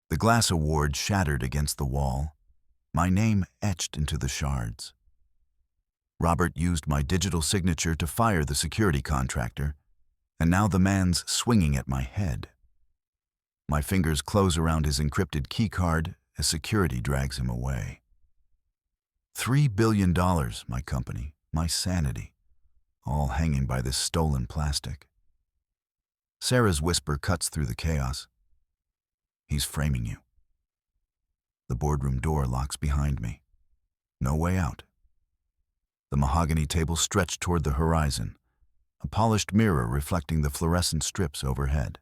The glass award shattered against the wall, my name etched into the shards. Robert used my digital signature to fire the security contractor, and now the man's swinging at my head. My fingers close around his encrypted keycard as security drags him away. $3 billion, my company, my sanity, all hanging by this stolen plastic. Sarah's whisper cuts through the chaos. He's framing you. The boardroom door locks behind me. No way out. The mahogany table stretched toward the horizon, a polished mirror reflecting the fluorescent strips overhead.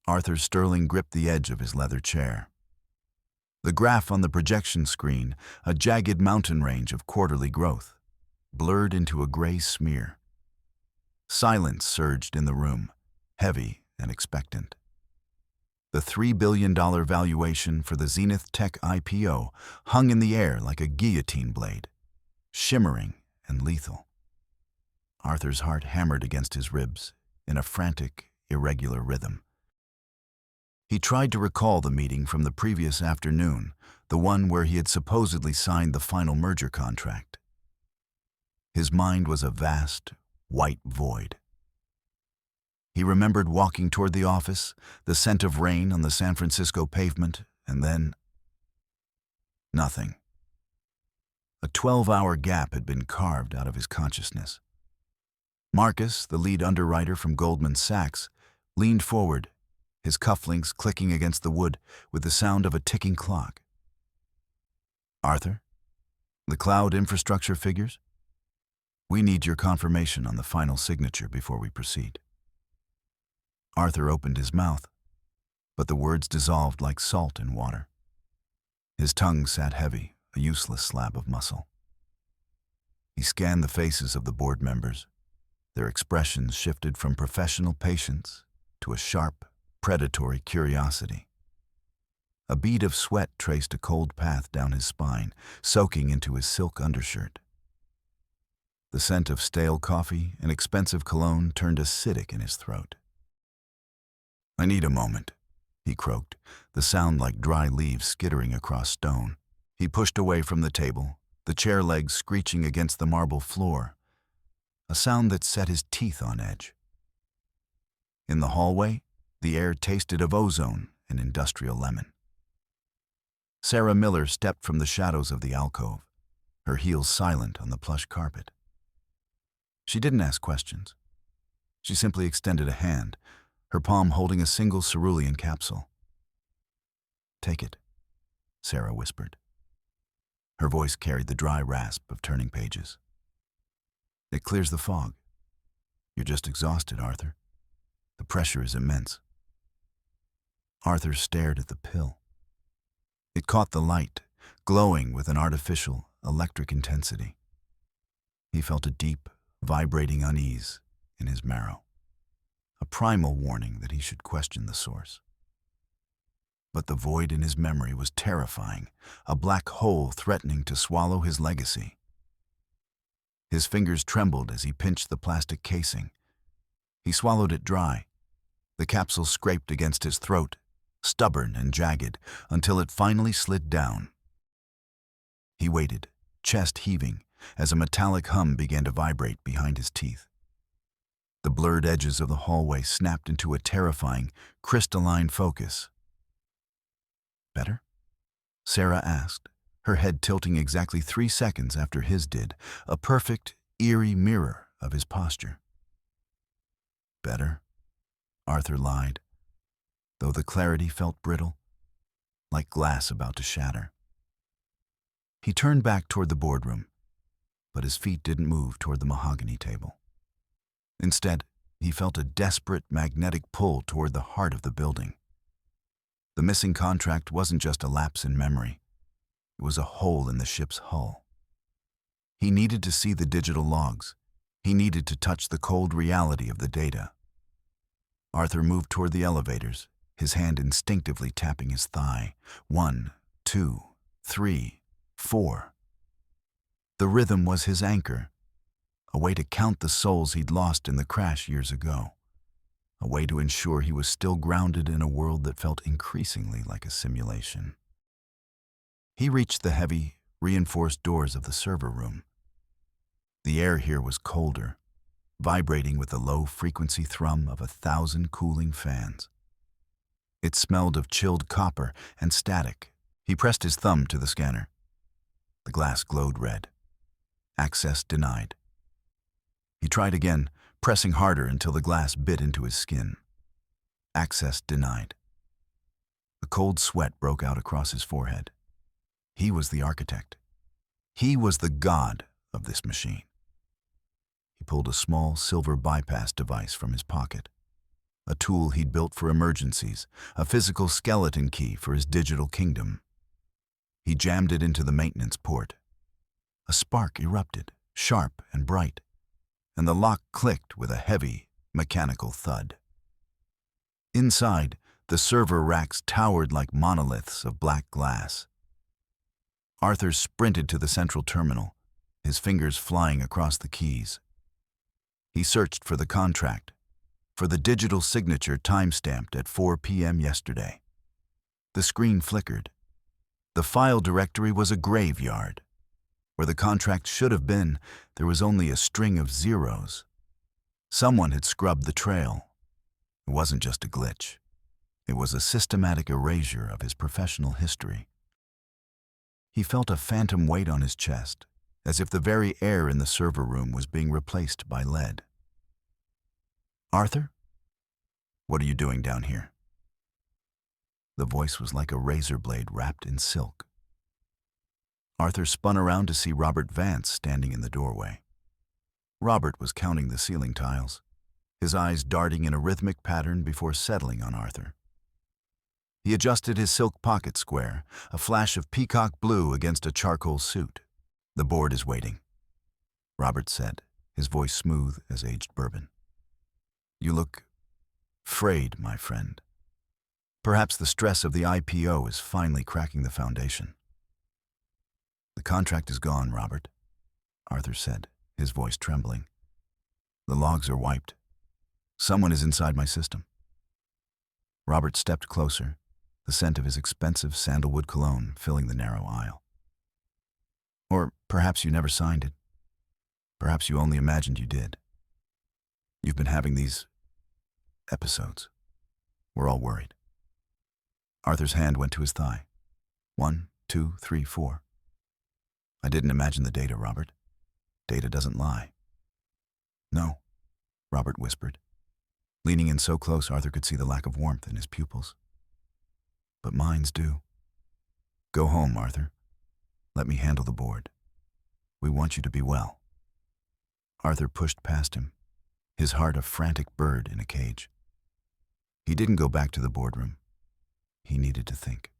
Arthur's Sterling gripped the edge of his leather chair. The graph on the projection screen, a jagged mountain range of quarterly growth, blurred into a gray smear. Silence surged in the room, heavy and expectant. The $3 billion valuation for the Zenith Tech IPO hung in the air like a guillotine blade, shimmering and lethal. Arthur's heart hammered against his ribs in a frantic, irregular rhythm. He tried to recall the meeting from the previous afternoon, the one where he had supposedly signed the final merger contract. His mind was a vast, white void. He remembered walking toward the office, the scent of rain on the San Francisco pavement, and then nothing. A 12-hour gap had been carved out of his consciousness. Marcus, the lead underwriter from Goldman Sachs, leaned forward, his cufflinks clicking against the wood with the sound of a ticking clock. "Arthur, the cloud infrastructure figures? We need your confirmation on the final signature before we proceed." Arthur opened his mouth, but the words dissolved like salt in water. His tongue sat heavy, a useless slab of muscle. He scanned the faces of the board members. Their expressions shifted from professional patience to a sharp, predatory curiosity. A bead of sweat traced a cold path down his spine, soaking into his silk undershirt. The scent of stale coffee and expensive cologne turned acidic in his throat. "I need a moment," he croaked, the sound like dry leaves skittering across stone. He pushed away from the table, the chair legs screeching against the marble floor, a sound that set his teeth on edge. In the hallway, the air tasted of ozone and industrial lemon. Sarah Miller stepped from the shadows of the alcove, her heels silent on the plush carpet. She didn't ask questions. She simply extended a hand, her palm holding a single cerulean capsule. "Take it," Sarah whispered. Her voice carried the dry rasp of turning pages. "It clears the fog. You're just exhausted, Arthur. The pressure is immense." Arthur stared at the pill. It caught the light, glowing with an artificial, electric intensity. He felt a deep, vibrating unease in his marrow, a primal warning that he should question the source. But the void in his memory was terrifying, a black hole threatening to swallow his legacy. His fingers trembled as he pinched the plastic casing. He swallowed it dry. The capsule scraped against his throat, stubborn and jagged, until it finally slid down. He waited, chest heaving, as a metallic hum began to vibrate behind his teeth. The blurred edges of the hallway snapped into a terrifying, crystalline focus. "Better?" Sarah asked, her head tilting exactly 3 seconds after his did, a perfect, eerie mirror of his posture. "Better," Arthur lied, though the clarity felt brittle, like glass about to shatter. He turned back toward the boardroom, but his feet didn't move toward the mahogany table. Instead, he felt a desperate magnetic pull toward the heart of the building. The missing contract wasn't just a lapse in memory. It was a hole in the ship's hull. He needed to see the digital logs. He needed to touch the cold reality of the data. Arthur moved toward the elevators, his hand instinctively tapping his thigh. 1, 2, 3, 4. The rhythm was his anchor, a way to count the souls he'd lost in the crash years ago. a way to ensure he was still grounded in a world that felt increasingly like a simulation. He reached the heavy, reinforced doors of the server room. The air here was colder, vibrating with the low-frequency thrum of 1,000 cooling fans. It smelled of chilled copper and static. He pressed his thumb to the scanner. The glass glowed red. Access denied. He tried again, pressing harder until the glass bit into his skin. Access denied. A cold sweat broke out across his forehead. He was the architect. He was the god of this machine. He pulled a small silver bypass device from his pocket, a tool he'd built for emergencies, a physical skeleton key for his digital kingdom. He jammed it into the maintenance port. A spark erupted, sharp and bright, and the lock clicked with a heavy, mechanical thud. Inside, the server racks towered like monoliths of black glass. Arthur sprinted to the central terminal, his fingers flying across the keys. He searched for the contract, for the digital signature time-stamped at 4 p.m. yesterday. The screen flickered. The file directory was a graveyard. Where the contract should have been, there was only a string of zeros. Someone had scrubbed the trail. It wasn't just a glitch. It was a systematic erasure of his professional history. He felt a phantom weight on his chest, as if the very air in the server room was being replaced by lead. "Arthur? What are you doing down here?" The voice was like a razor blade wrapped in silk. Arthur spun around to see Robert Vance standing in the doorway. Robert was counting the ceiling tiles, his eyes darting in a rhythmic pattern before settling on Arthur. He adjusted his silk pocket square, a flash of peacock blue against a charcoal suit. "The board is waiting," Robert said, his voice smooth as aged bourbon. "You look frayed, my friend. Perhaps the stress of the IPO is finally cracking the foundation." "The contract is gone, Robert," Arthur said, his voice trembling. "The logs are wiped. Someone is inside my system." Robert stepped closer, the scent of his expensive sandalwood cologne filling the narrow aisle. "Or perhaps you never signed it. Perhaps you only imagined you did. You've been having these episodes. We're all worried." Arthur's hand went to his thigh. 1, 2, 3, 4. "I didn't imagine the data, Robert. Data doesn't lie." "No," Robert whispered, leaning in so close Arthur could see the lack of warmth in his pupils. "But minds do. Go home, Arthur. Let me handle the board. We want you to be well." Arthur pushed past him, his heart a frantic bird in a cage. He didn't go back to the boardroom. He needed to think.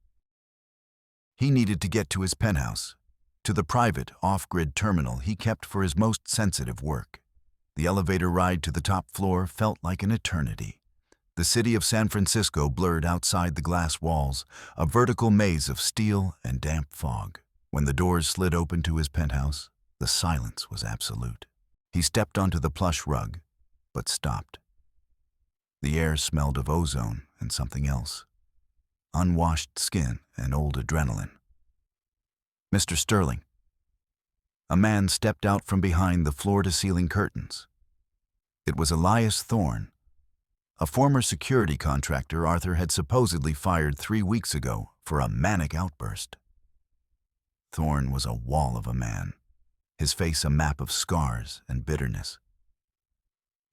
He needed to get to his penthouse, to the private, off-grid terminal he kept for his most sensitive work. The elevator ride to the top floor felt like an eternity. The city of San Francisco blurred outside the glass walls, a vertical maze of steel and damp fog. When the doors slid open to his penthouse, the silence was absolute. He stepped onto the plush rug, but stopped. The air smelled of ozone and something else. Unwashed skin and old adrenaline. "Mr. Sterling." A man stepped out from behind the floor-to-ceiling curtains. It was Elias Thorne, a former security contractor Arthur had supposedly fired 3 weeks ago for a manic outburst. Thorne was a wall of a man, his face a map of scars and bitterness.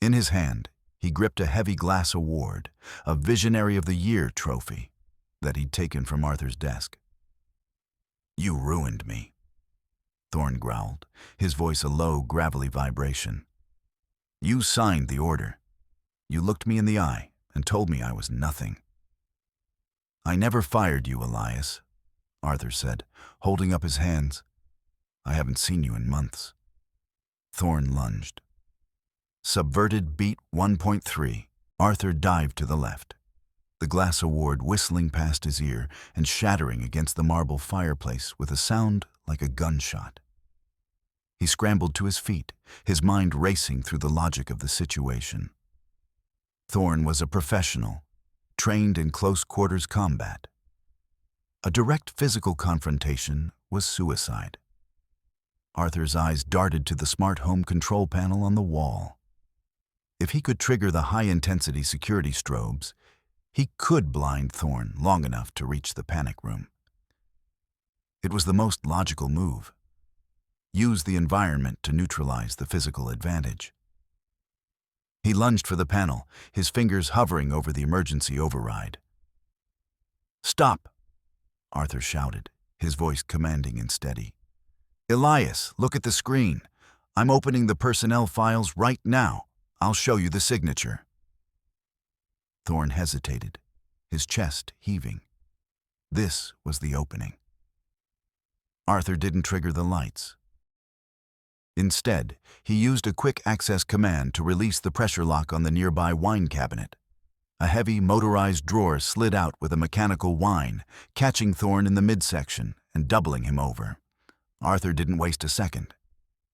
In his hand, he gripped a heavy glass award, a Visionary of the Year trophy that he'd taken from Arthur's desk. "You ruined me," Thorne growled, his voice a low, gravelly vibration. "You signed the order. You looked me in the eye and told me I was nothing." "I never fired you, Elias," Arthur said, holding up his hands. "I haven't seen you in months." Thorne lunged. Subverted beat 1.3. Arthur dived to the left, the glass award whistling past his ear and shattering against the marble fireplace with a sound like a gunshot. He scrambled to his feet, his mind racing through the logic of the situation. Thorne was a professional, trained in close-quarters combat. A direct physical confrontation was suicide. Arthur's eyes darted to the smart home control panel on the wall. If he could trigger the high-intensity security strobes, he could blind Thorne long enough to reach the panic room. It was the most logical move. Use the environment to neutralize the physical advantage. He lunged for the panel, his fingers hovering over the emergency override. "Stop!" Arthur shouted, his voice commanding and steady. "Elias, look at the screen. I'm opening the personnel files right now. I'll show you the signature." Thorne hesitated, his chest heaving. This was the opening. Arthur didn't trigger the lights. Instead, he used a quick access command to release the pressure lock on the nearby wine cabinet. A heavy, motorized drawer slid out with a mechanical whine, catching Thorne in the midsection and doubling him over. Arthur didn't waste a second.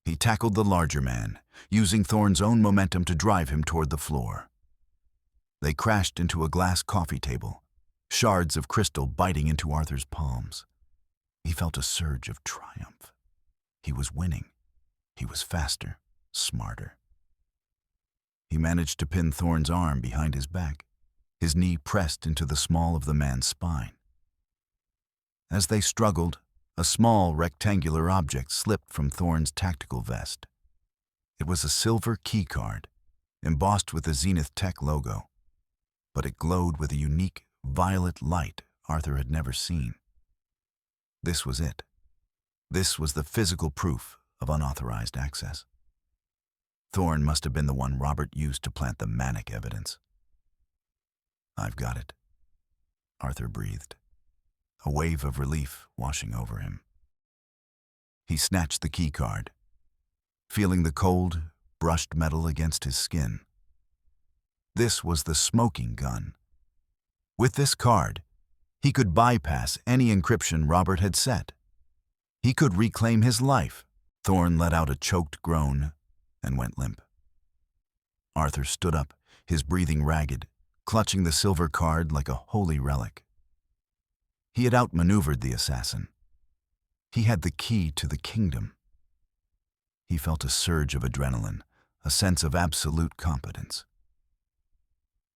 He tackled the larger man, using Thorne's own momentum to drive him toward the floor. They crashed into a glass coffee table, shards of crystal biting into Arthur's palms. He felt a surge of triumph. He was winning. He was faster, smarter. He managed to pin Thorne's arm behind his back, his knee pressed into the small of the man's spine. As they struggled, a small rectangular object slipped from Thorne's tactical vest. It was a silver key card, embossed with the Zenith Tech logo, but it glowed with a unique violet light Arthur had never seen. This was it. This was the physical proof of unauthorized access. Thorne must have been the one Robert used to plant the manic evidence. "I've got it," Arthur breathed, a wave of relief washing over him. He snatched the key card, feeling the cold, brushed metal against his skin. This was the smoking gun. With this card, he could bypass any encryption Robert had set. He could reclaim his life. Thorne let out a choked groan and went limp. Arthur stood up, his breathing ragged, clutching the silver card like a holy relic. He had outmaneuvered the assassin. He had the key to the kingdom. He felt a surge of adrenaline, a sense of absolute competence.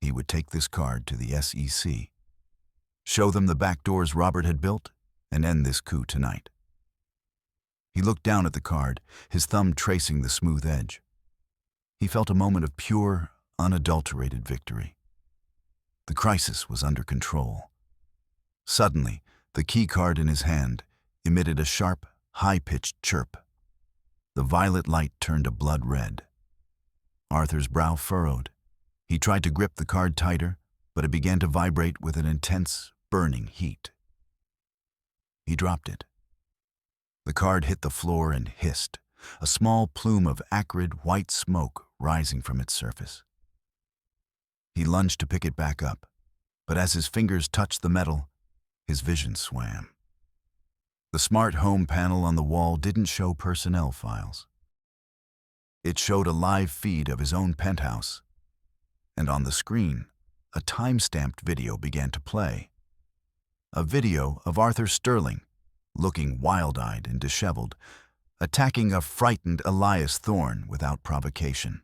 He would take this card to the SEC, show them the back doors Robert had built, and end this coup tonight. He looked down at the card, his thumb tracing the smooth edge. He felt a moment of pure, unadulterated victory. The crisis was under control. Suddenly, the key card in his hand emitted a sharp, high-pitched chirp. The violet light turned a blood red. Arthur's brow furrowed. He tried to grip the card tighter, but it began to vibrate with an intense, burning heat. He dropped it. The card hit the floor and hissed, a small plume of acrid white smoke rising from its surface. He lunged to pick it back up, but as his fingers touched the metal, his vision swam. The smart home panel on the wall didn't show personnel files. It showed a live feed of his own penthouse, and on the screen, a time-stamped video began to play. A video of Arthur Sterling, looking wild-eyed and disheveled, attacking a frightened Elias Thorne without provocation.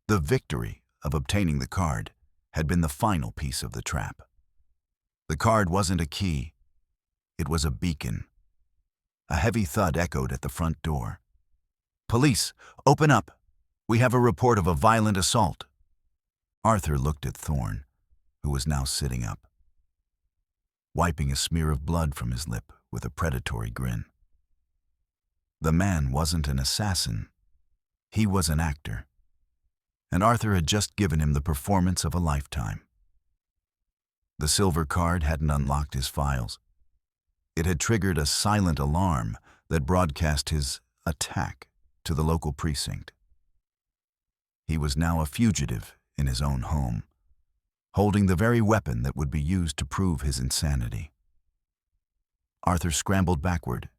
The victory of obtaining the card had been the final piece of the trap. The card wasn't a key, it was a beacon. A heavy thud echoed at the front door. "Police, open up! We have a report of a violent assault." Arthur looked at Thorne, who was now sitting up, wiping a smear of blood from his lip with a predatory grin. The man wasn't an assassin. He was an actor. And Arthur had just given him the performance of a lifetime. The silver card hadn't unlocked his files. It had triggered a silent alarm that broadcast his attack to the local precinct. He was now a fugitive in his own home, holding the very weapon that would be used to prove his insanity. Arthur scrambled backward,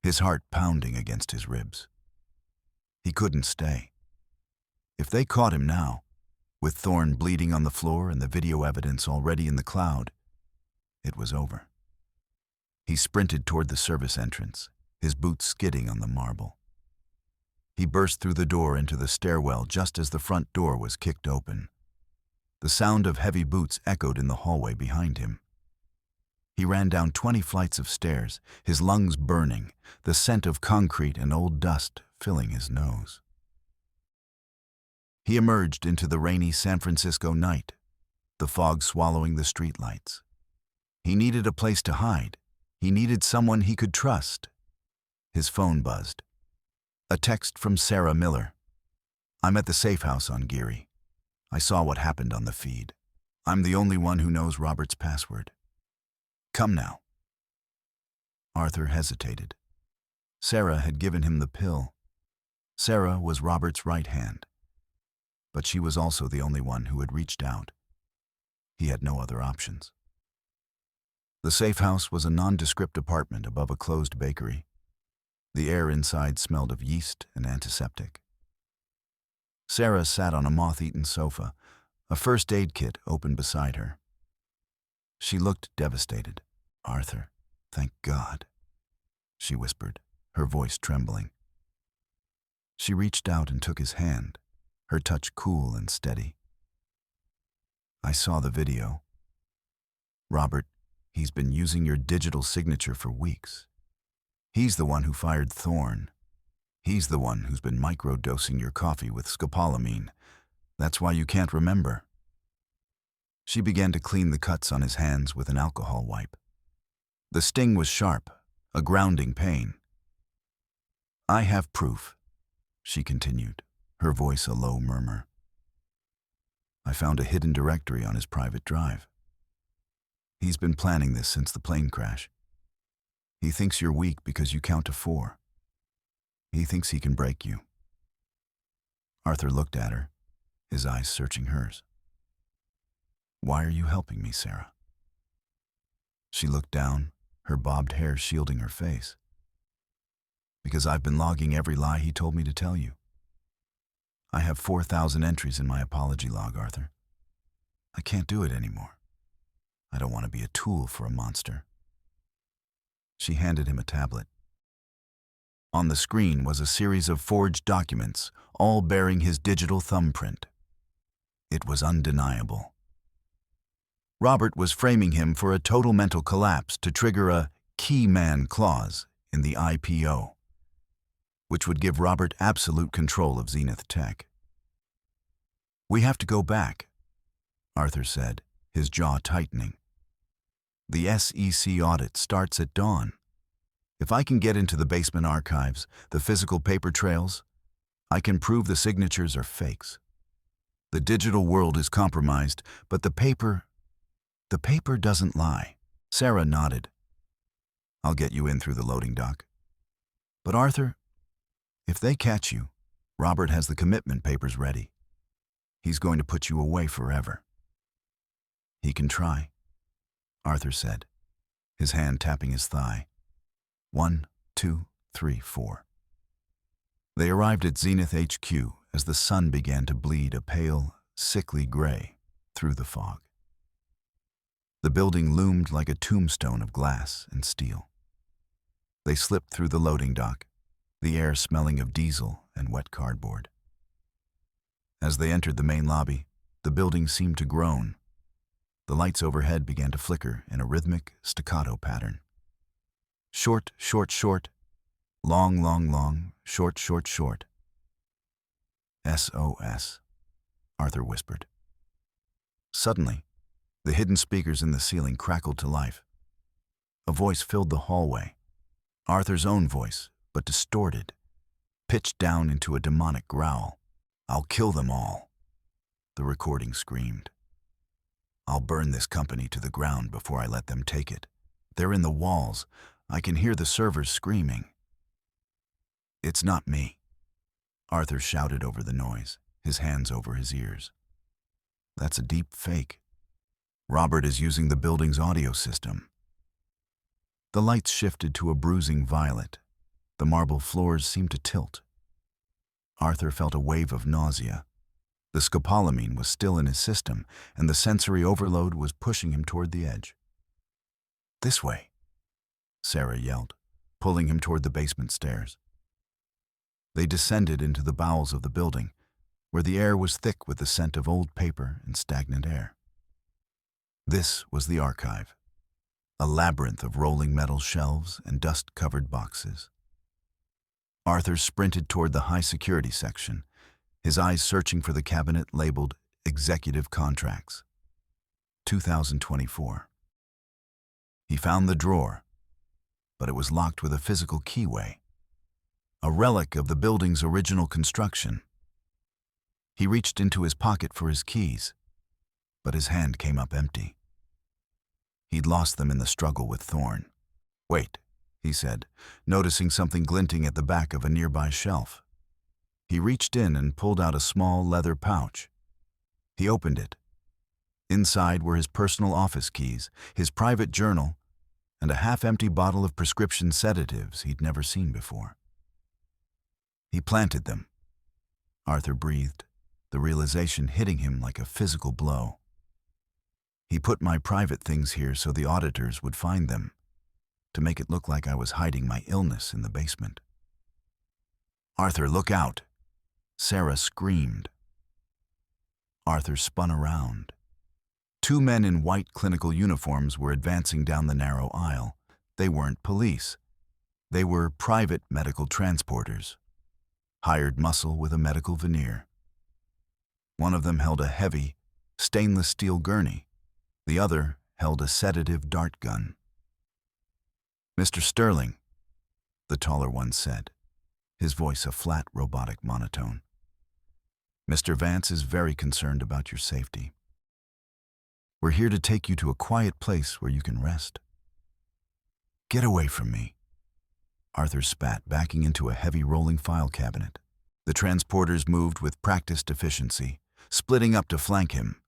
his heart pounding against his ribs. He couldn't stay. If they caught him now, With Thorne bleeding on the floor and the video evidence already in the cloud, it was over. He sprinted toward the service entrance, his boots skidding on the marble. He burst through the door into the stairwell just as the front door was kicked open. The sound of heavy boots echoed in the hallway behind him. He ran down 20 flights of stairs, his lungs burning, the scent of concrete and old dust filling his nose. He emerged into the rainy San Francisco night, the fog swallowing the streetlights. He needed a place to hide. He needed someone he could trust. His phone buzzed. A text from Sarah Miller. "I'm at the safe house on Geary. I saw what happened on the feed. I'm the only one who knows Robert's password. Come now." Arthur hesitated. Sarah had given him the pill. Sarah was Robert's right hand. But she was also the only one who had reached out. He had no other options. The safe house was a nondescript apartment above a closed bakery. The air inside smelled of yeast and antiseptic. Sarah sat on a moth-eaten sofa, a first aid kit open beside her. She looked devastated. "Arthur, thank God," she whispered, her voice trembling. She reached out and took his hand, her touch cool and steady. "I saw the video. Robert, he's been using your digital signature for weeks. He's the one who fired Thorne. He's the one who's been microdosing your coffee with scopolamine. That's why you can't remember." She began to clean the cuts on his hands with an alcohol wipe. The sting was sharp, a grounding pain. "I have proof," she continued, her voice a low murmur. "I found a hidden directory on his private drive. He's been planning this since the plane crash. He thinks you're weak because you count to 4. He thinks he can break you." Arthur looked at her, his eyes searching hers. "Why are you helping me, Sarah?" She looked down, her bobbed hair shielding her face. "Because I've been logging every lie he told me to tell you. I have 4,000 entries in my apology log, Arthur. I can't do it anymore. I don't want to be a tool for a monster." She handed him a tablet. On the screen was a series of forged documents, all bearing his digital thumbprint. It was undeniable. Robert was framing him for a total mental collapse to trigger a key man clause in the IPO, which would give Robert absolute control of Zenith Tech. "We have to go back," Arthur said, his jaw tightening. "The SEC audit starts at dawn. If I can get into the basement archives, the physical paper trails, I can prove the signatures are fakes. The digital world is compromised, but the paper doesn't lie." Sarah nodded. "I'll get you in through the loading dock. But Arthur, if they catch you, Robert has the commitment papers ready. He's going to put you away forever." "He can try," Arthur said, his hand tapping his thigh. 1, 2, 3, 4. They arrived at Zenith HQ as the sun began to bleed a pale, sickly gray through the fog. The building loomed like a tombstone of glass and steel. They slipped through the loading dock, the air smelling of diesel and wet cardboard. As they entered the main lobby, the building seemed to groan. The lights overhead began to flicker in a rhythmic, staccato pattern. Short, short, short. Long, long, long. Short, short, short. SOS, Arthur whispered. Suddenly, the hidden speakers in the ceiling crackled to life. A voice filled the hallway. Arthur's own voice, but distorted, pitched down into a demonic growl. "I'll kill them all," the recording screamed. "I'll burn this company to the ground before I let them take it. They're in the walls. I can hear the servers screaming." "It's not me," Arthur shouted over the noise, his hands over his ears. "That's a deep fake. Robert is using the building's audio system." The lights shifted to a bruising violet. The marble floors seemed to tilt. Arthur felt a wave of nausea. The scopolamine was still in his system, and the sensory overload was pushing him toward the edge. "This way," Sarah yelled, pulling him toward the basement stairs. They descended into the bowels of the building, where the air was thick with the scent of old paper and stagnant air. This was the archive, a labyrinth of rolling metal shelves and dust-covered boxes. Arthur sprinted toward the high-security section, his eyes searching for the cabinet labeled Executive Contracts, 2024. He found the drawer, but it was locked with a physical keyway, a relic of the building's original construction. He reached into his pocket for his keys, but his hand came up empty. He'd lost them in the struggle with Thorne. "Wait," he said, noticing something glinting at the back of a nearby shelf. He reached in and pulled out a small leather pouch. He opened it. Inside were his personal office keys, his private journal, and a half-empty bottle of prescription sedatives he'd never seen before. He planted them. Arthur breathed, the realization hitting him like a physical blow. "He put my private things here so the auditors would find them, to make it look like I was hiding my illness in the basement." "Arthur, look out!" Sarah screamed. Arthur spun around. Two men in white clinical uniforms were advancing down the narrow aisle. They weren't police. They were private medical transporters, hired muscle with a medical veneer. One of them held a heavy, stainless steel gurney. The other held a sedative dart gun. "Mr. Sterling," the taller one said, his voice a flat, robotic monotone. "Mr. Vance is very concerned about your safety. We're here to take you to a quiet place where you can rest." "Get away from me," Arthur spat, backing into a heavy rolling file cabinet. The transporters moved with practiced efficiency, splitting up to flank him.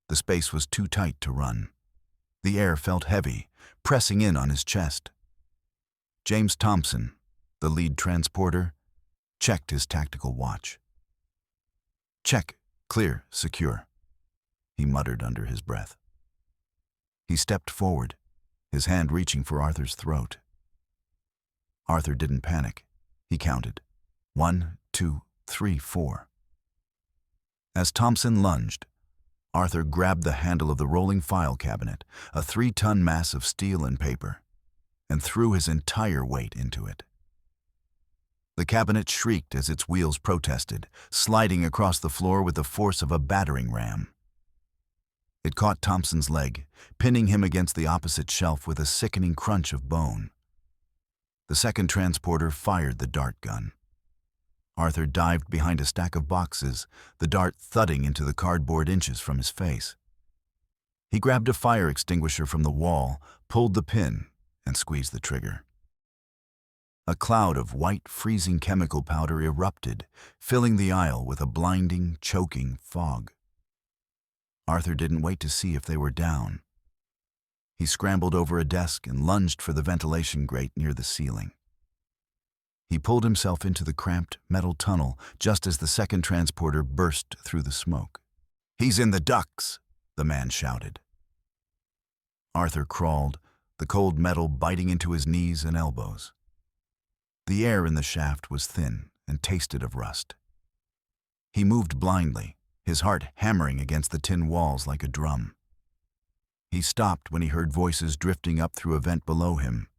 The space was too tight to run. The air felt heavy, pressing in on his chest. James Thompson, the lead transporter, checked his tactical watch. "Check, clear, secure," he muttered under his breath. He stepped forward, his hand reaching for Arthur's throat. Arthur didn't panic. He counted. 1, 2, 3, 4. As Thompson lunged, Arthur grabbed the handle of the rolling file cabinet, a 3-ton mass of steel and paper, and threw his entire weight into it. The cabinet shrieked as its wheels protested, sliding across the floor with the force of a battering ram. It caught Thompson's leg, pinning him against the opposite shelf with a sickening crunch of bone. The second transporter fired the dart gun. Arthur dived behind a stack of boxes, the dart thudding into the cardboard inches from his face. He grabbed a fire extinguisher from the wall, pulled the pin, and squeezed the trigger. A cloud of white, freezing chemical powder erupted, filling the aisle with a blinding, choking fog. Arthur didn't wait to see if they were down. He scrambled over a desk and lunged for the ventilation grate near the ceiling. He pulled himself into the cramped metal tunnel just as the second transporter burst through the smoke. "He's in the ducts," the man shouted. Arthur crawled, the cold metal biting into his knees and elbows. The air in the shaft was thin and tasted of rust. He moved blindly, his heart hammering against the tin walls like a drum. He stopped when he heard voices drifting up through a vent below him.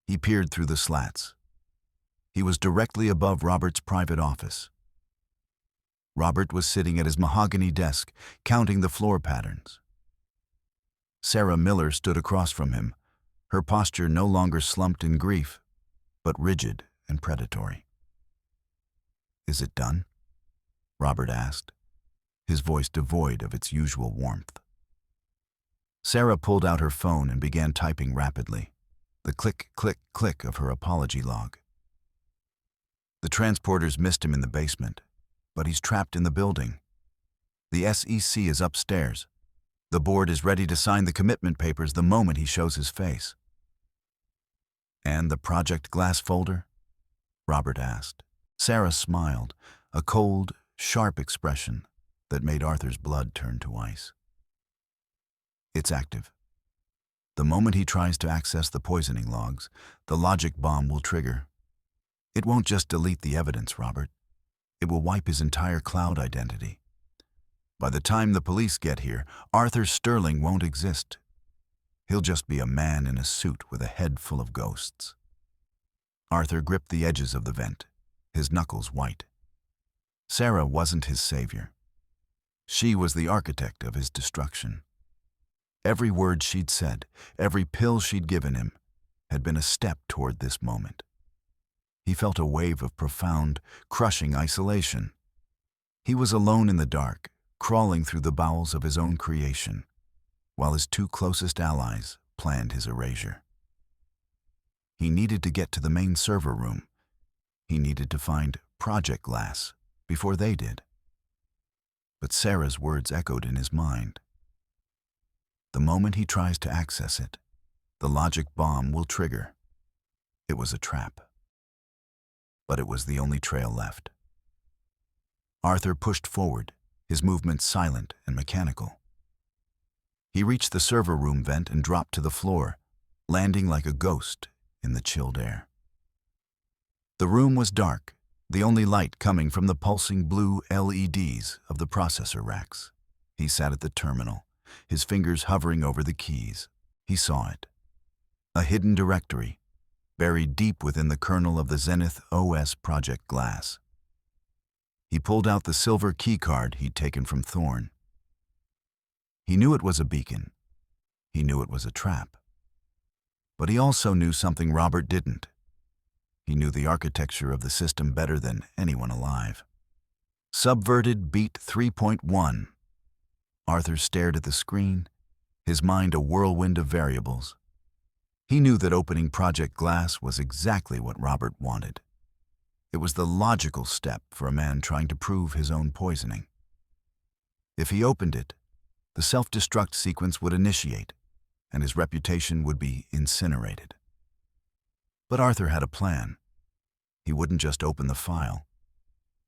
He peered through the slats. He was directly above Robert's private office. Robert was sitting at his mahogany desk, counting the floor patterns. Sarah Miller stood across from him, her posture no longer slumped in grief, but rigid and predatory. "Is it done?" Robert asked, his voice devoid of its usual warmth. Sarah pulled out her phone and began typing rapidly, the click, click, click of her apology log. "The transporters missed him in the basement, but he's trapped in the building. The SEC is upstairs. The board is ready to sign the commitment papers the moment he shows his face." "And the Project Glass folder?" Robert asked. Sarah smiled, a cold, sharp expression that made Arthur's blood turn to ice. It's active. The moment he tries to access the poisoning logs, the logic bomb will trigger. It won't just delete the evidence, Robert. It will wipe his entire cloud identity. By the time the police get here, Arthur Sterling won't exist. He'll just be a man in a suit with a head full of ghosts. Arthur gripped the edges of the vent, his knuckles white. Sarah wasn't his savior. She was the architect of his destruction. Every word she'd said, every pill she'd given him, had been a step toward this moment. He felt a wave of profound, crushing isolation. He was alone in the dark, crawling through the bowels of his own creation, while his two closest allies planned his erasure. He needed to get to the main server room. He needed to find Project Glass before they did. But Sarah's words echoed in his mind. The moment he tries to access it, the logic bomb will trigger. It was a trap. But it was the only trail left. Arthur pushed forward, his movements silent and mechanical. He reached the server room vent and dropped to the floor, landing like a ghost in the chilled air. The room was dark, the only light coming from the pulsing blue LEDs of the processor racks. He sat at the terminal, his fingers hovering over the keys. He saw it. A hidden directory, buried deep within the kernel of the Zenith OS Project Glass. He pulled out the silver keycard he'd taken from Thorne. He knew it was a beacon. He knew it was a trap. But he also knew something Robert didn't. He knew the architecture of the system better than anyone alive. Subverted beat 3.1. Arthur stared at the screen, his mind a whirlwind of variables. He knew that opening Project Glass was exactly what Robert wanted. It was the logical step for a man trying to prove his own poisoning. If he opened it, the self-destruct sequence would initiate, and his reputation would be incinerated. But Arthur had a plan. He wouldn't just open the file.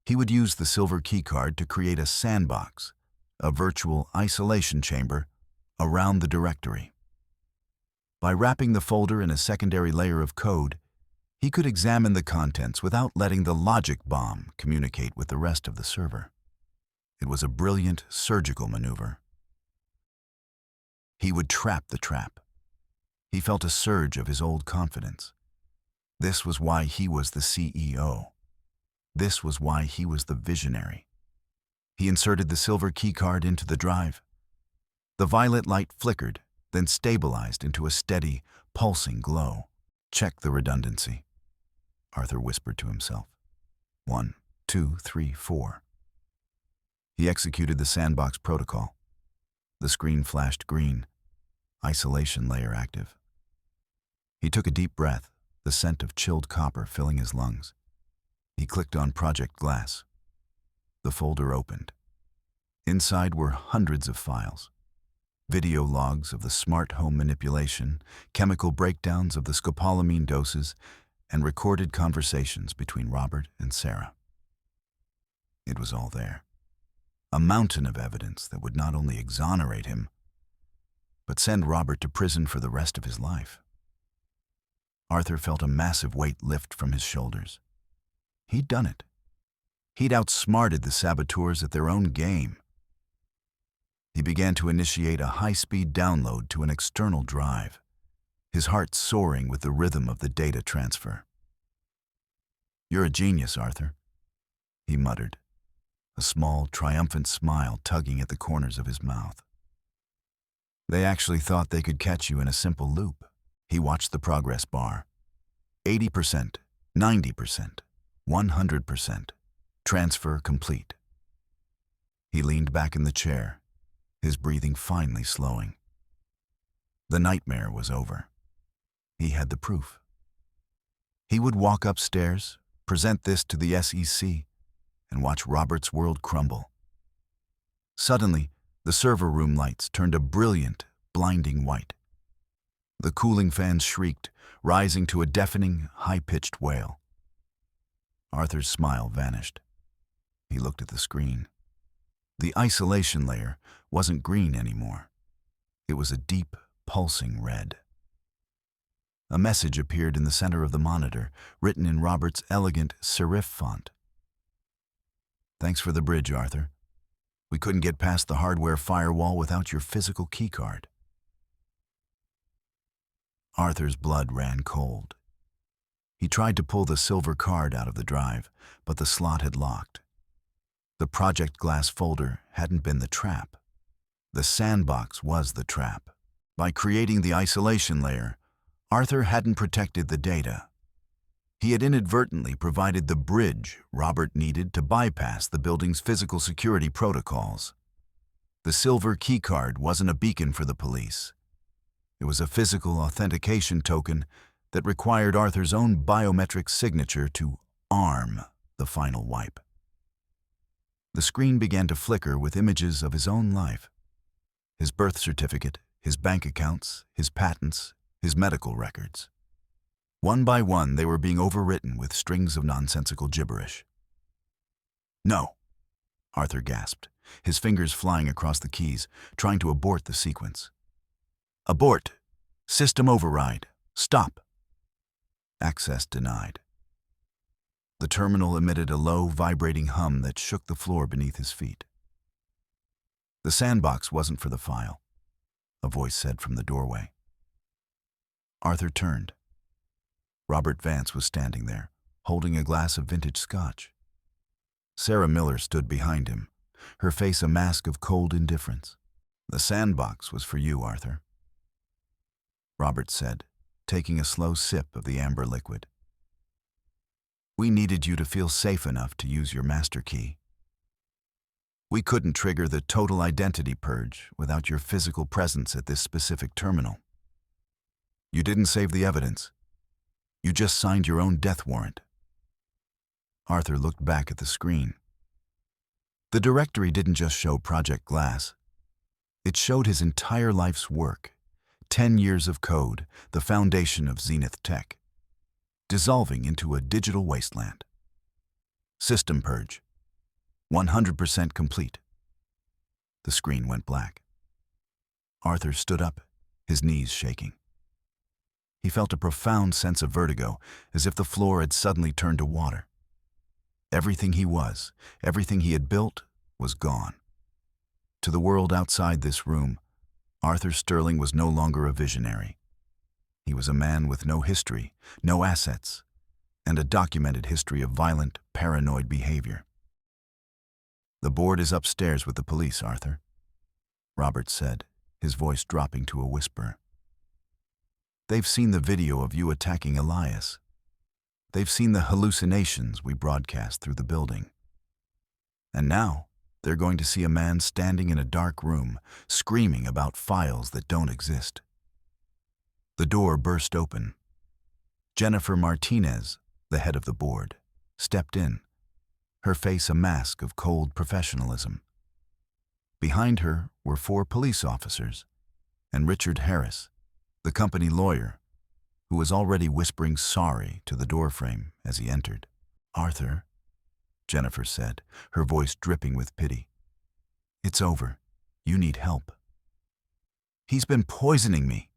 He would use the silver keycard to create a sandbox, a virtual isolation chamber, around the directory. By wrapping the folder in a secondary layer of code, he could examine the contents without letting the logic bomb communicate with the rest of the server. It was a brilliant surgical maneuver. He would trap the trap. He felt a surge of his old confidence. This was why he was the CEO. This was why he was the visionary. He inserted the silver keycard into the drive. The violet light flickered, then stabilized into a steady, pulsing glow. Check the redundancy, Arthur whispered to himself. 1, 2, 3, 4. He executed the sandbox protocol. The screen flashed green, isolation layer active. He took a deep breath, the scent of chilled copper filling his lungs. He clicked on Project Glass. The folder opened. Inside were hundreds of files. Video logs of the smart home manipulation, chemical breakdowns of the scopolamine doses, and recorded conversations between Robert and Sarah. It was all there. A mountain of evidence that would not only exonerate him, but send Robert to prison for the rest of his life. Arthur felt a massive weight lift from his shoulders. He'd done it. He'd outsmarted the saboteurs at their own game. He began to initiate a high-speed download to an external drive, his heart soaring with the rhythm of the data transfer. "You're a genius, Arthur," he muttered, a small, triumphant smile tugging at the corners of his mouth. They actually thought they could catch you in a simple loop. He watched the progress bar. 80%, 90%, 100%. Transfer complete. He leaned back in the chair, his breathing finally slowing. The nightmare was over. He had the proof. He would walk upstairs, present this to the SEC, and watch Robert's world crumble. Suddenly, the server room lights turned a brilliant, blinding white. The cooling fans shrieked, rising to a deafening, high-pitched wail. Arthur's smile vanished. He looked at the screen. The isolation layer wasn't green anymore. It was a deep, pulsing red. A message appeared in the center of the monitor, written in Robert's elegant serif font. "Thanks for the bridge, Arthur. We couldn't get past the hardware firewall without your physical keycard." Arthur's blood ran cold. He tried to pull the silver card out of the drive, but the slot had locked. The Project Glass folder hadn't been the trap. The sandbox was the trap. By creating the isolation layer, Arthur hadn't protected the data. He had inadvertently provided the bridge Robert needed to bypass the building's physical security protocols. The silver keycard wasn't a beacon for the police. It was a physical authentication token that required Arthur's own biometric signature to arm the final wipe. The screen began to flicker with images of his own life. His birth certificate, his bank accounts, his patents, his medical records. One by one, they were being overwritten with strings of nonsensical gibberish. "No," Arthur gasped, his fingers flying across the keys, trying to abort the sequence. "Abort! System override! Stop!" Access denied. The terminal emitted a low, vibrating hum that shook the floor beneath his feet. "The sandbox wasn't for the file," a voice said from the doorway. Arthur turned. Robert Vance was standing there, holding a glass of vintage scotch. Sarah Miller stood behind him, her face a mask of cold indifference. "The sandbox was for you, Arthur," Robert said, taking a slow sip of the amber liquid. "We needed you to feel safe enough to use your master key. We couldn't trigger the total identity purge without your physical presence at this specific terminal. You didn't save the evidence. You just signed your own death warrant." Arthur looked back at the screen. The directory didn't just show Project Glass. It showed his entire life's work, 10 years of code, the foundation of Zenith Tech, dissolving into a digital wasteland. System purge. 100% complete. The screen went black. Arthur stood up, his knees shaking. He felt a profound sense of vertigo, as if the floor had suddenly turned to water. Everything he was, everything he had built, was gone. To the world outside this room, Arthur Sterling was no longer a visionary. He was a man with no history, no assets, and a documented history of violent, paranoid behavior. "The board is upstairs with the police, Arthur," Robert said, his voice dropping to a whisper. "They've seen the video of you attacking Elias. They've seen the hallucinations we broadcast through the building. And now, they're going to see a man standing in a dark room, screaming about files that don't exist." The door burst open. Jennifer Martinez, the head of the board, stepped in, her face a mask of cold professionalism. Behind her were 4 police officers, and Richard Harris, the company lawyer, who was already whispering sorry to the doorframe as he entered. "Arthur," Jennifer said, her voice dripping with pity. "It's over. You need help." "He's been poisoning me,"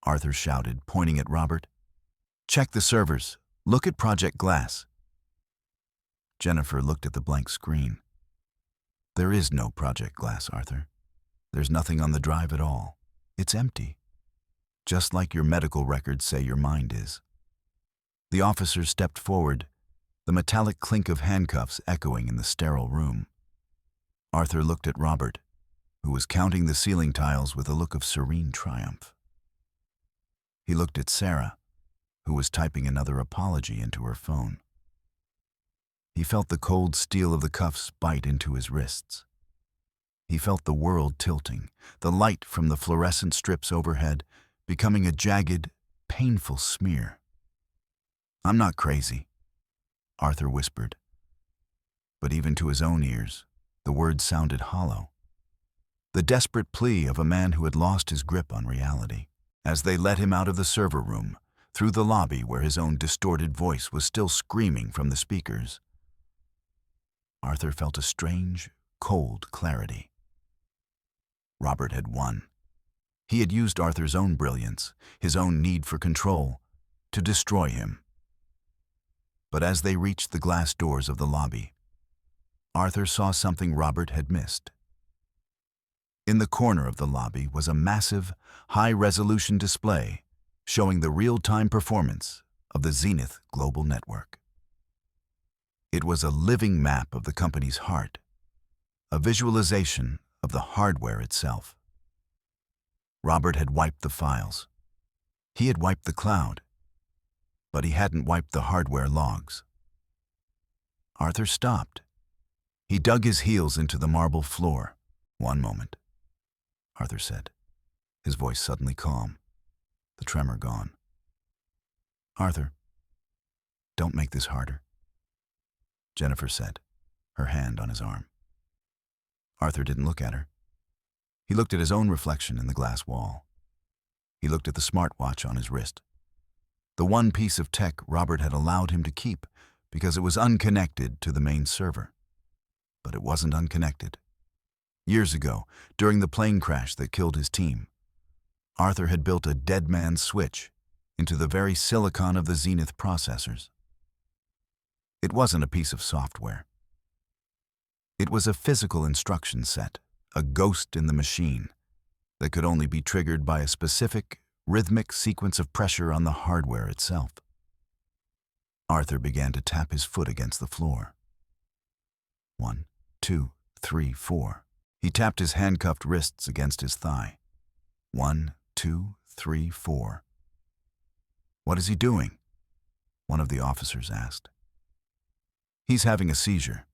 Arthur shouted, pointing at Robert. "Check the servers. Look at Project Glass." Jennifer looked at the blank screen. "There is no Project Glass, Arthur. There's nothing on the drive at all. It's empty. Just like your medical records say your mind is." The officer stepped forward, the metallic clink of handcuffs echoing in the sterile room. Arthur looked at Robert, who was counting the ceiling tiles with a look of serene triumph. He looked at Sarah, who was typing another apology into her phone. He felt the cold steel of the cuffs bite into his wrists. He felt the world tilting, the light from the fluorescent strips overhead becoming a jagged, painful smear. "I'm not crazy," Arthur whispered. But even to his own ears, the words sounded hollow. The desperate plea of a man who had lost his grip on reality. As they let him out of the server room, through the lobby where his own distorted voice was still screaming from the speakers, Arthur felt a strange, cold clarity. Robert had won. He had used Arthur's own brilliance, his own need for control, to destroy him. But as they reached the glass doors of the lobby, Arthur saw something Robert had missed. In the corner of the lobby was a massive, high-resolution display showing the real-time performance of the Zenith global network. It was a living map of the company's heart, a visualization of the hardware itself. Robert had wiped the files. He had wiped the cloud, but he hadn't wiped the hardware logs. Arthur stopped. He dug his heels into the marble floor. "One moment," Arthur said, his voice suddenly calm, the tremor gone. "Arthur, don't make this harder," Jennifer said, her hand on his arm. Arthur didn't look at her. He looked at his own reflection in the glass wall. He looked at the smartwatch on his wrist, the one piece of tech Robert had allowed him to keep because it was unconnected to the main server. But it wasn't unconnected. Years ago, during the plane crash that killed his team, Arthur had built a dead man's switch into the very silicon of the Zenith processors. It wasn't a piece of software. It was a physical instruction set, a ghost in the machine, that could only be triggered by a specific, rhythmic sequence of pressure on the hardware itself. Arthur began to tap his foot against the floor. 1, 2, 3, 4. He tapped his handcuffed wrists against his thigh. 1, 2, 3, 4. "What is he doing?" one of the officers asked. "He's having a seizure,"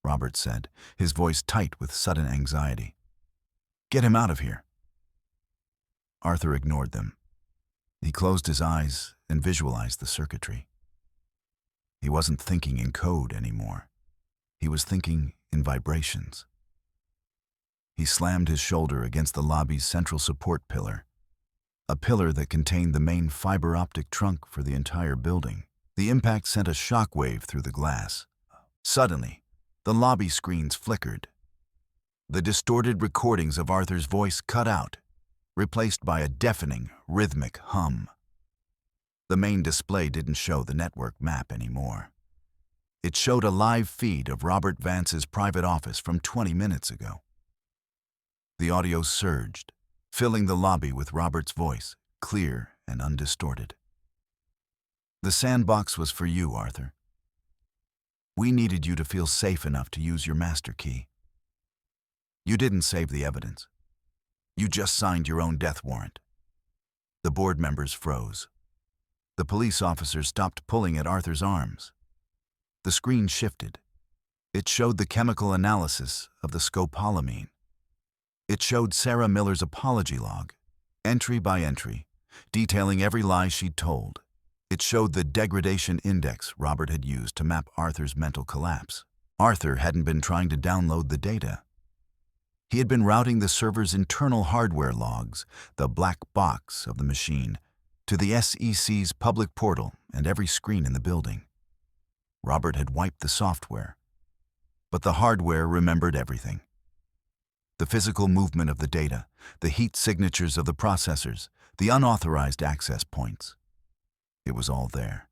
Robert said, his voice tight with sudden anxiety. "Get him out of here." Arthur ignored them. He closed his eyes and visualized the circuitry. He wasn't thinking in code anymore. He was thinking in vibrations. He slammed his shoulder against the lobby's central support pillar, a pillar that contained the main fiber optic trunk for the entire building. The impact sent a shock wave through the glass. Suddenly, the lobby screens flickered. The distorted recordings of Arthur's voice cut out, replaced by a deafening, rhythmic hum. The main display didn't show the network map anymore. It showed a live feed of Robert Vance's private office from 20 minutes ago. The audio surged, filling the lobby with Robert's voice, clear and undistorted. "The sandbox was for you, Arthur. We needed you to feel safe enough to use your master key. You didn't save the evidence. You just signed your own death warrant." The board members froze. The police officers stopped pulling at Arthur's arms. The screen shifted. It showed the chemical analysis of the scopolamine. It showed Sarah Miller's apology log, entry by entry, detailing every lie she'd told. It showed the degradation index Robert had used to map Arthur's mental collapse. Arthur hadn't been trying to download the data. He had been routing the server's internal hardware logs, the black box of the machine, to the SEC's public portal and every screen in the building. Robert had wiped the software, but the hardware remembered everything. The physical movement of the data, the heat signatures of the processors, the unauthorized access points. It was all there,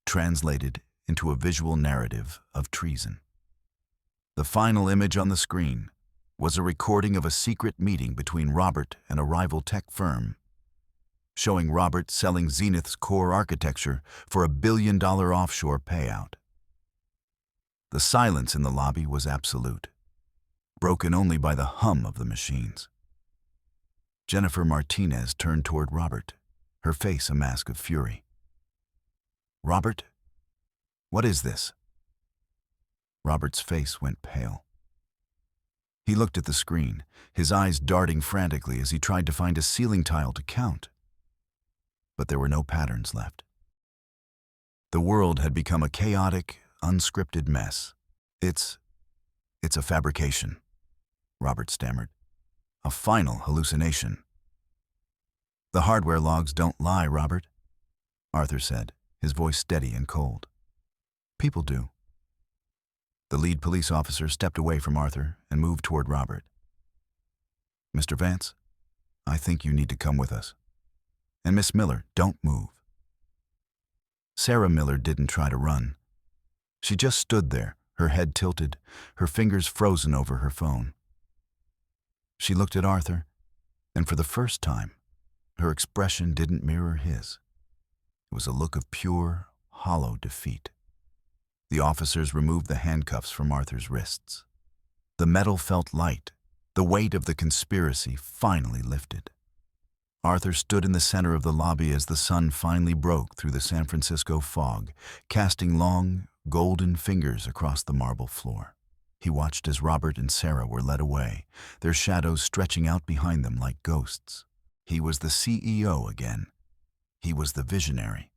translated into a visual narrative of treason. The final image on the screen was a recording of a secret meeting between Robert and a rival tech firm, showing Robert selling Zenith's core architecture for $1 billion offshore payout. The silence in the lobby was absolute, broken only by the hum of the machines. Jennifer Martinez turned toward Robert, her face a mask of fury. "Robert, what is this?" Robert's face went pale. He looked at the screen, his eyes darting frantically as he tried to find a ceiling tile to count. But there were no patterns left. The world had become a chaotic, unscripted mess. It's a fabrication," Robert stammered. "A final hallucination." "The hardware logs don't lie, Robert," Arthur said, his voice steady and cold. "People do. The lead police officer stepped away from Arthur and moved toward Robert. "Mr. Vance, I think you need to come with us. And Miss Miller, don't move." Sarah Miller didn't try to run. She just stood there, her head tilted, her fingers frozen over her phone. She looked at Arthur, and for the first time, her expression didn't mirror his. It was a look of pure, hollow defeat. The officers removed the handcuffs from Arthur's wrists. The metal felt light. The weight of the conspiracy finally lifted. Arthur stood in the center of the lobby as the sun finally broke through the San Francisco fog, casting long, golden fingers across the marble floor. He watched as Robert and Sarah were led away, their shadows stretching out behind them like ghosts. He was the CEO again. He was the visionary.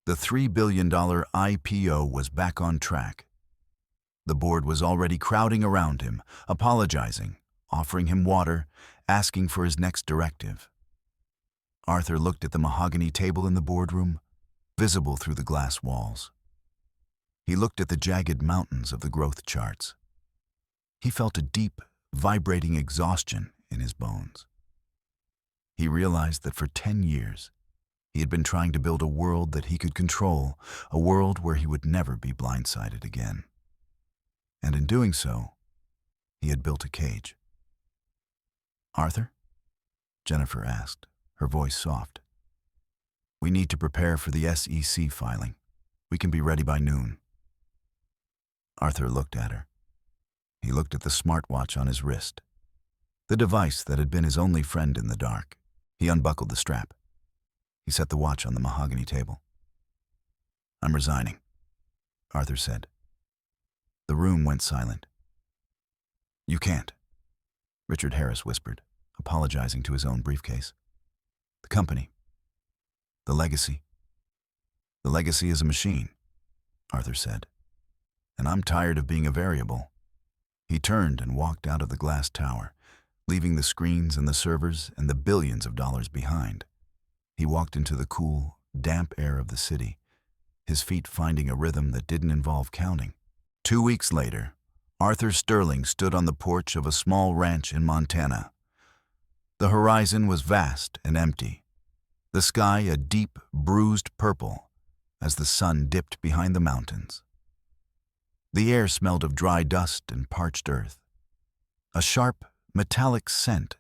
The $3 billion IPO was back on track. The board was already crowding around him, apologizing, offering him water, asking for his next directive. Arthur looked at the mahogany table in the boardroom, visible through the glass walls. He looked at the jagged mountains of the growth charts. He felt a deep, vibrating exhaustion in his bones. He realized that for 10 years, he had been trying to build a world that he could control, a world where he would never be blindsided again. And in doing so, he had built a cage. "Arthur?" Jennifer asked, her voice soft. "We need to prepare for the SEC filing. We can be ready by noon." Arthur looked at her. He looked at the smartwatch on his wrist, the device that had been his only friend in the dark. He unbuckled the strap. He set the watch on the mahogany table. "I'm resigning," Arthur said. The room went silent. "You can't," Richard Harris whispered, apologizing to his own briefcase. "The company. The legacy. The legacy is a machine," Arthur said. "And I'm tired of being a variable." He turned and walked out of the glass tower, leaving the screens and the servers and the billions of dollars behind. He walked into the cool, damp air of the city, his feet finding a rhythm that didn't involve counting. 2 weeks later, Arthur Sterling stood on the porch of a small ranch in Montana. The horizon was vast and empty, the sky a deep, bruised purple as the sun dipped behind the mountains. The air smelled of dry dust and parched earth, a sharp, metallic scent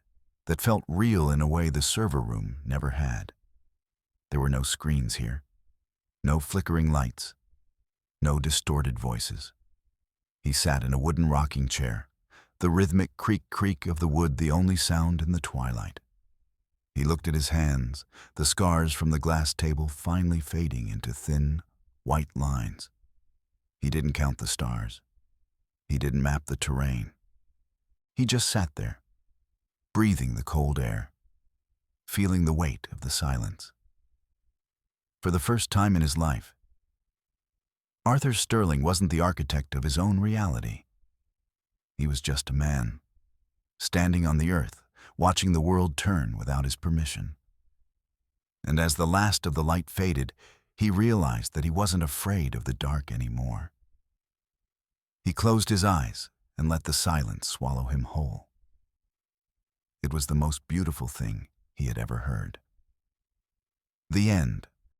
that felt real in a way the server room never had. There were no screens here, no flickering lights, no distorted voices. He sat in a wooden rocking chair, the rhythmic creak-creak of the wood the only sound in the twilight. He looked at his hands, the scars from the glass table finally fading into thin, white lines. He didn't count the stars. He didn't map the terrain. He just sat there, breathing the cold air, feeling the weight of the silence. For the first time in his life, Arthur Sterling wasn't the architect of his own reality. He was just a man, standing on the earth, watching the world turn without his permission. And as the last of the light faded, he realized that he wasn't afraid of the dark anymore. He closed his eyes and let the silence swallow him whole. It was the most beautiful thing he had ever heard. The end.